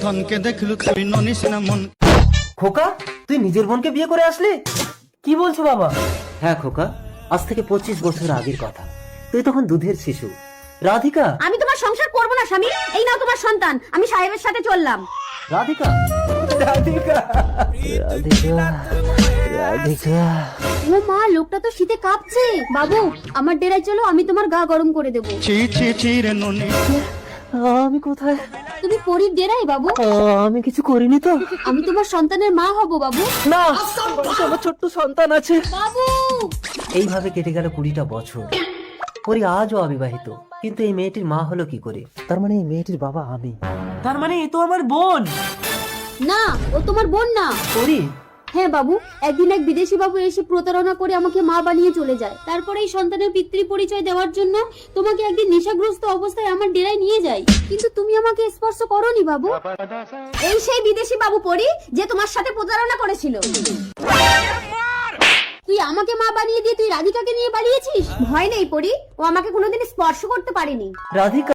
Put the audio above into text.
ধনকে দেখলু তুই ননিস না মন। খোকা, তুই নিজের বোনকে বিয়ে করে আসলি? কি বলছো বাবা? হ্যাঁ খোকা, আজ থেকে 25 বছর আগের কথা। তুই তখন দুধের শিশু। রাধিকা। আমি তোমার সংসার করব না স্বামী, এই নাও তোমার সন্তান, আমি সাহেবের সাথে চললাম। রাধিকা, রাধিকা, রাধিকা, রাধিকা। ও মা, লোকটা তো শীতে কাঁপছে। বাবু, আমার ডেরায় চলো, আমি তোমার গা গরম করে দেবো। ছি ছি ছি রে ননি। আমি কোথায়? তুমি পরীর ডেরায় বাবু। আমি কিছু করিনি তো। আমি তোমার সন্তানের মা হব বাবু। না, আমার ছোট্ট সন্তান আছে। বাবু, এইভাবে কেটে গেল 20টা বছর। পরি আজও অবিবাহিত, কিন্তু এই মেয়েটির মা হলো কি করে? তার মানে এই মেয়েটির বাবা আমি। তার মানে এ তো আমার বোন। না, ও তোমার বোন না। পরি, হ্যাঁ বাবু, একদিন এক বিদেশি বাবু এসে প্রতারণা করে আমাকে মা বানিয়ে চলে যায়। তারপরে এই সন্তানের পিতৃ পরিচয় দেওয়ার জন্য তোমাকে একদিন নেশাগ্রস্ত অবস্থায় আমার ডেরায় নিয়ে যায়, কিন্তু তুমি আমাকে স্পর্শ করোনি বাবু। এই সেই বিদেশি বাবু পরি যে তোমার সাথে প্রতারণা করেছিল। তুই আমাকে মা বানিয়ে দিয়ে তুই রাধিকাকে নিয়ে পালিয়েছিস। ভয় নেই পরি, ও আমাকে কোনোদিন স্পর্শ করতে পারেনি। রাধিকা।